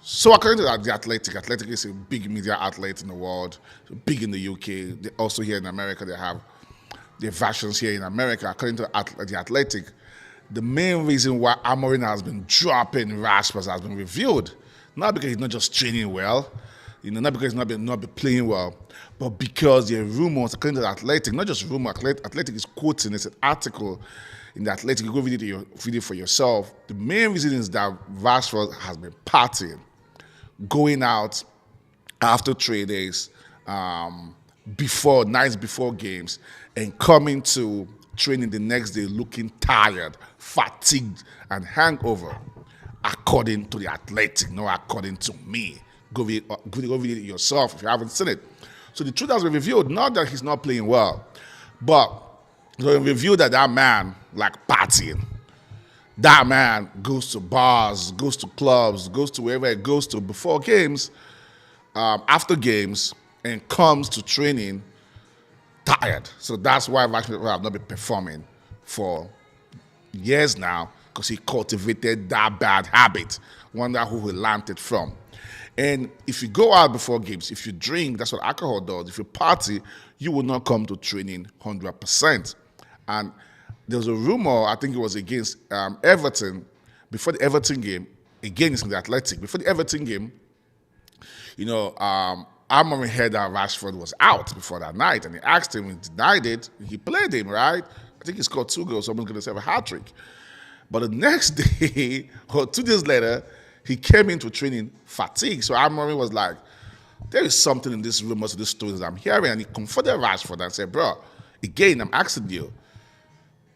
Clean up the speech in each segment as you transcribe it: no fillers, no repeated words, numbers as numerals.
So according to the Athletic is a big media outlet in the world, big in the UK. Also here in America, they have their versions here in America. According to the Athletic, the main reason why Amorim has been dropping Rashford has been revealed, not because he's not just training well, not because he's not been playing well, but because there are rumors, according to the Athletic, not just rumor, Athletic is quoting, it's an article in the Athletic, you go read it for yourself. The main reason is that Rashford has been partying, going out after 3 days, nights before games, and coming to training the next day looking tired, fatigued, and hangover, according to the Athletic, not according to me. Go read it yourself if you haven't seen it. So the truth has been revealed, not that he's not playing well, but it's been revealed that man like partying. That man goes to bars, goes to clubs, goes to wherever he goes to before games, after games, and comes to training tired. So that's why Rashford have not been performing for years now, because he cultivated that bad habit. Wonder who he learned it from. And if you go out before games, if you drink, that's what alcohol does. If you party, you will not come to training 100%. And there was a rumor, I think it was against Everton, before the Everton game, again it's in the Athletic, before the Everton game, Amorim heard that Rashford was out before that night, and he asked him, he denied it, he played him, right? I think he scored 2 goals, someone's going to have a hat-trick. But the next day, or 2 days later, he came into training fatigued. So Amorim was like, there is something in this rumors, of this stories I'm hearing, and he confronted Rashford and said, bro, again, I'm asking you,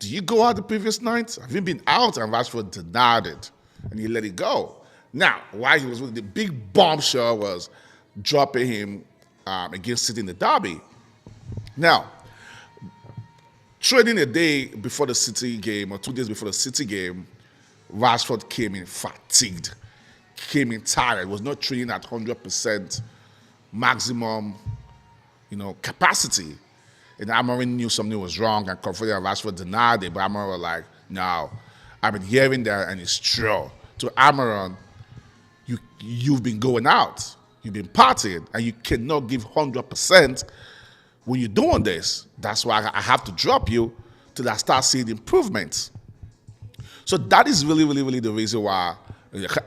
do you go out the previous night? Have you been out? And Rashford denied it, and he let it go. Now, why he was with the big bombshell was dropping him against City in the derby. Now, training a day before the City game or 2 days before the City game, Rashford came in fatigued, came in tired, was not training at 100% maximum, capacity. And Amorim knew something was wrong and confronted Rashford denied it, but Amorim was like, no, I've been hearing that and it's true. To Amorim, you've been going out, you've been partying, and you cannot give 100% when you're doing this. That's why I have to drop you till I start seeing improvements. So that is really, really, really the reason why,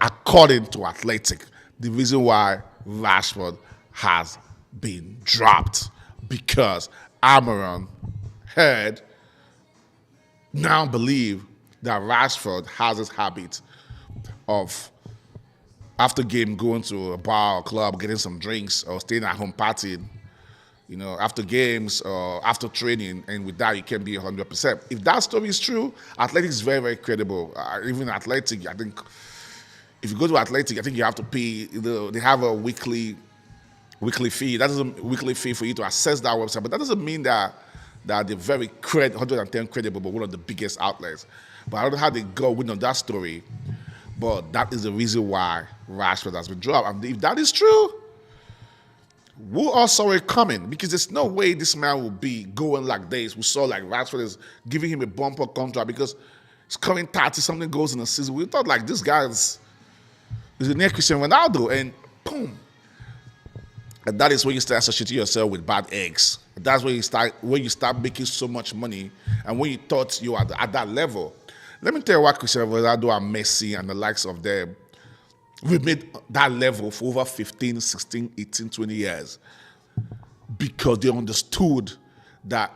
according to Athletic, the reason why Rashford has been dropped, because Amorim now believe that Rashford has this habit of, after game, going to a bar or club, getting some drinks, or staying at home partying, after games or after training, and with that, you can be 100%. If that story is true, Athletic is very, very credible. Even Athletic, I think, if you go to Athletic, I think you have to pay, they have a weekly fee. That is a weekly fee for you to access that website, but that doesn't mean that they're very 110 credible, but one of the biggest outlets. But I don't know how they go with on that story, but that is the reason why Rashford has been dropped. And if that is true, we all saw it coming, because there's no way this man will be going like this. We saw like Rashford is giving him a bumper contract because he's coming 30-something goals in a season. We thought like this guy is the next Cristiano Ronaldo, and boom. And that is when you start associating yourself with bad eggs. That's when you start making so much money, and when you thought you are at that level. Let me tell you what Cristiano Ronaldo and Messi and the likes of them, we made that level for over 15, 16, 18, 20 years, because they understood that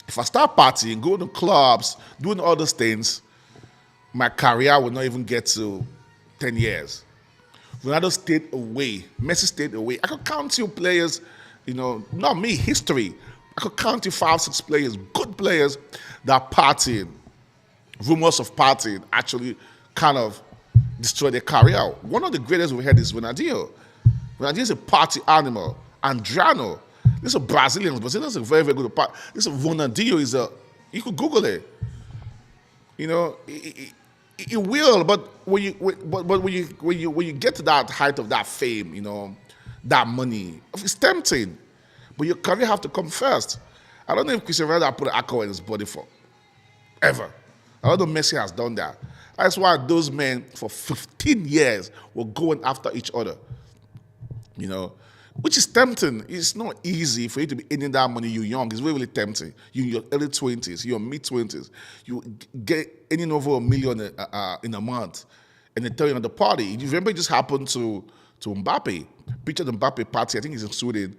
if I start partying, going to clubs, doing all those things, my career will not even get to 10 years. Ronaldo stayed away. Messi stayed away. I could count you players, not me, history. I could count you 5, 6 players, good players that partying, rumors of partying actually kind of destroyed their career. One of the greatest we had is Ronaldinho. Ronaldinho is a party animal. Adriano, this is Brazilians. Brazilians are very, very good at party. This is Ronaldinho you could Google it. It will, but when you get to that height of that fame, that money, it's tempting. But your career have to come first. I don't know if Cristiano Ronaldo put alcohol in his body for ever. I don't know if Messi has done that. That's why those men for 15 years were going after each other. You know, which is tempting. It's not easy for you to be earning that money. You're young. It's really, really tempting. You're in your early 20s, your mid 20s. You get earning over $1 million in a month, and they tell you on the party. You remember it just happened to Mbappe. Picture the Mbappe party. I think he's in Sweden,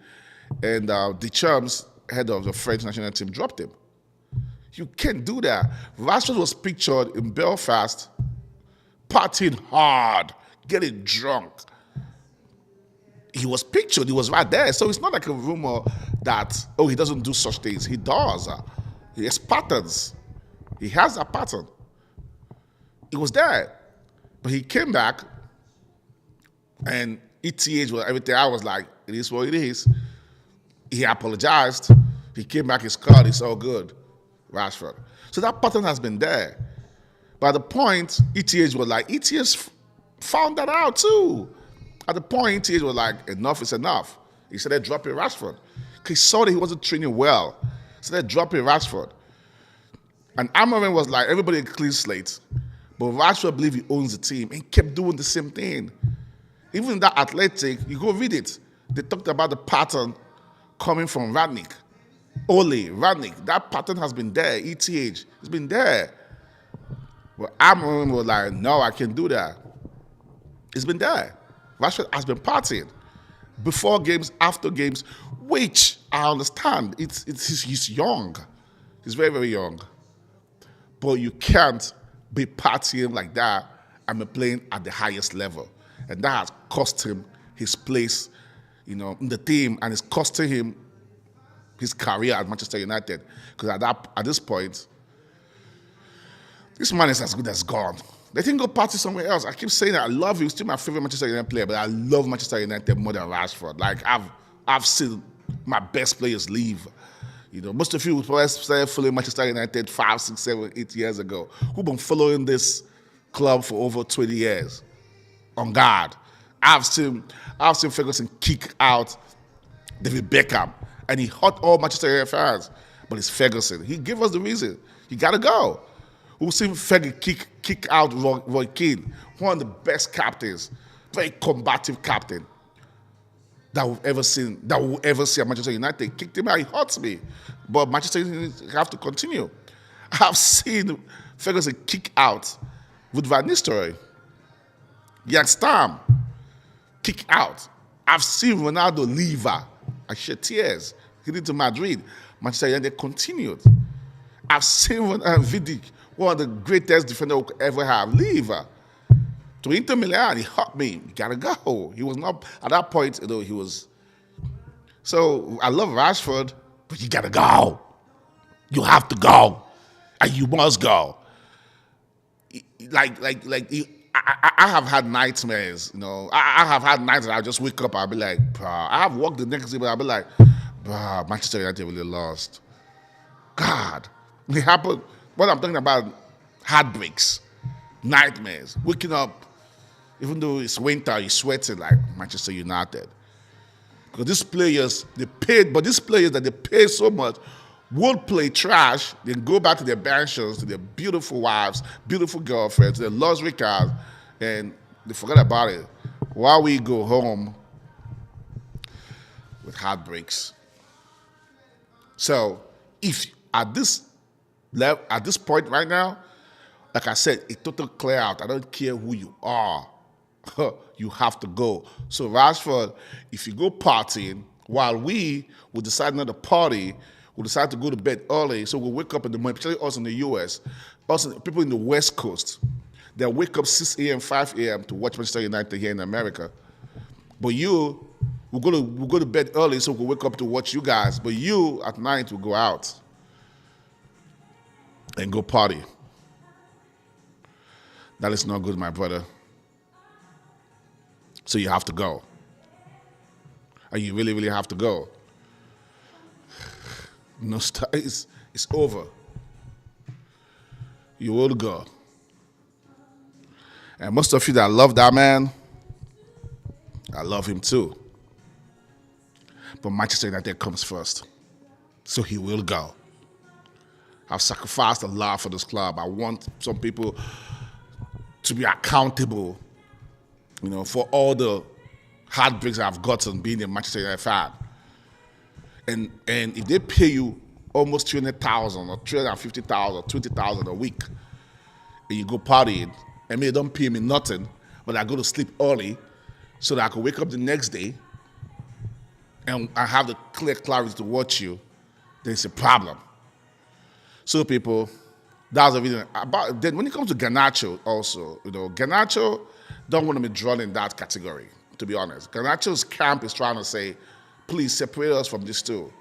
and the Champs, head of the French national team, dropped him. You can't do that. Rashford was pictured in Belfast, partying hard, getting drunk. He was pictured. He was right there. So it's not like a rumor that, oh, he doesn't do such things. He does. He has patterns. He has a pattern. He was there. But he came back, and ETH was everything. I was like, it is what it is. He apologized. He came back, his card, it's all good. Rashford. So that pattern has been there. But at the point, ETH was like, ETH found that out too. At the point, ETH was like, enough is enough. He started dropping Rashford. He saw that he wasn't training well. He started dropping Rashford. And Amorim was like, everybody a clean slate. But Rashford believed he owns the team and kept doing the same thing. Even in that Athletic, you go read it. They talked about the pattern coming from Radnick. Radnick. That pattern has been there. ETH. It's been there. But Amorim was like, no, I can't do that. It's been there. Rashford has been partying before games, after games, which I understand. He's young. He's very, very young. But you can't be partying like that and be playing at the highest level. And that has cost him his place, in the team, and it's costing him his career at Manchester United. Because at this point, this man is as good as gone. They can go party somewhere else. I keep saying that I love him. He's still my favorite Manchester United player, but I love Manchester United more than Rashford. Like I've seen my best players leave. Most of you who started following Manchester United 5, 6, 7, 8 years ago, who've been following this club for over 20 years. On guard. I've seen Ferguson kick out David Beckham, and he hurt all Manchester United fans. But it's Ferguson. He gave us the reason. He gotta go. We've seen Ferguson kick out Roy Keane, one of the best captains, very combative captain that we'll ever see at Manchester United. Kicked him out. He hurts me. But Manchester United have to continue. I've seen Ferguson kick out with Van Nistelrooy. Jan Stam kick out. I've seen Ronaldo leave. I shed tears. He did to Madrid. Manchester United continued. I've seen Vidic, one of the greatest defenders we could ever have, leave. To Inter Milan, he hurt me. You gotta go. He was not, at that point, he was. So I love Rashford, but you gotta go. You have to go. And you must go. I have had nightmares, I have had nights that I just wake up, I'll be like, I have walked the next day, but I'll be like, Manchester United really lost. God. It happened. What I'm talking about, heartbreaks, nightmares, waking up, even though it's winter, you're sweating like Manchester United. Because these players, they pay so much, would play trash, then go back to their mansions, to their beautiful wives, beautiful girlfriends, their luxury cars, and they forget about it. While we go home with heartbreaks. So, if at this point right now, like I said, it total clear out. I don't care who you are. You have to go. So Rashford, if you go partying, while we will decide not to party, we'll decide to go to bed early, so we'll wake up in the morning, particularly us in the US, people in the West Coast, they'll wake up 6 a.m., 5 a.m. to watch Manchester United here in America. But we'll go to bed early, so we'll wake up to watch you guys. But you, at night, will go out and go party. That is not good, my brother. So you have to go. And you really, really have to go. No, it's over. You will go. And most of you that love that man, I love him too. But Manchester United comes first. So he will go. I've sacrificed a lot for this club. I want some people to be accountable, for all the heartbreaks I've gotten being a Manchester United fan. And if they pay you almost 200,000 or 350,000 or 20,000 a week, and you go partying, and they don't pay me nothing, but I go to sleep early so that I can wake up the next day and I have the clear clarity to watch you, there's a problem. So people, that's the reason. Then when it comes to Garnacho also, Garnacho don't want to be drawn in that category, to be honest. Garnacho's camp is trying to say, please separate us from this too.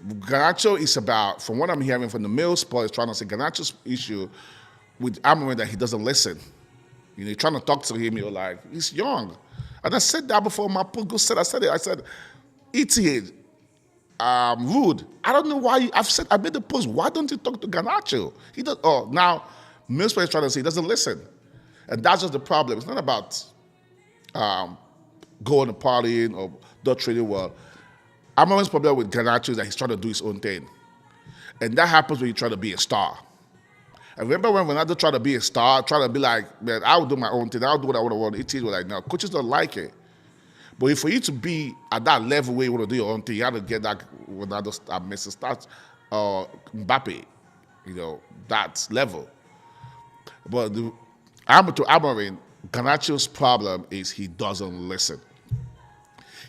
Garnacho is about, from what I'm hearing from the Mail Sport, is trying to say Garnacho's issue with Amorim that he doesn't listen. You're trying to talk to him, you're like, he's young. And I said that before my post said, I said, ETA, rude. I don't know why I made the post. Why don't you talk to Garnacho? He does. Oh, now Mail Sport is trying to say he doesn't listen. And that's just the problem. It's not about going to partying or not trading well. Amorim's problem with Garnacho is that he's trying to do his own thing. And that happens when you try to be a star. I remember when Ronaldo tried to be a star, trying to be like, man, I'll do my own thing, I'll do what I want. It is like, no, coaches don't like it. But for you to be at that level where you want to do your own thing, you have to get that Ronaldo, Messi starts, Mbappe, that level. But to Amorim, Garnacho's problem is he doesn't listen.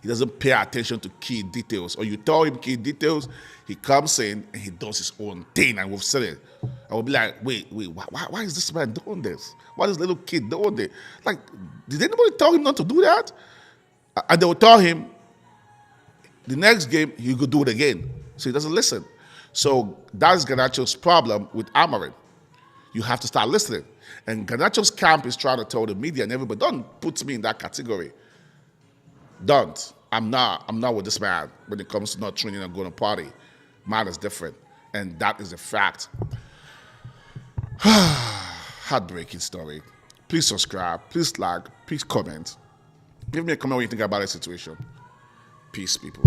He doesn't pay attention to key details. Or you tell him key details, he comes in and he does his own thing. And we've said it. I will be like, wait, why is this man doing this? Why is this little kid doing this? Like, did anybody tell him not to do that? And they will tell him the next game he could do it again. So he doesn't listen. So that's Garnacho's problem with Amorim. You have to start listening. And Garnacho's camp is trying to tell the media and everybody, don't put me in that category. Don't. I'm not with this man when it comes to not training and going to party. Man is different. And that is a fact. Heartbreaking story. Please subscribe. Please like. Please comment. Give me a comment what you think about the situation. Peace, people.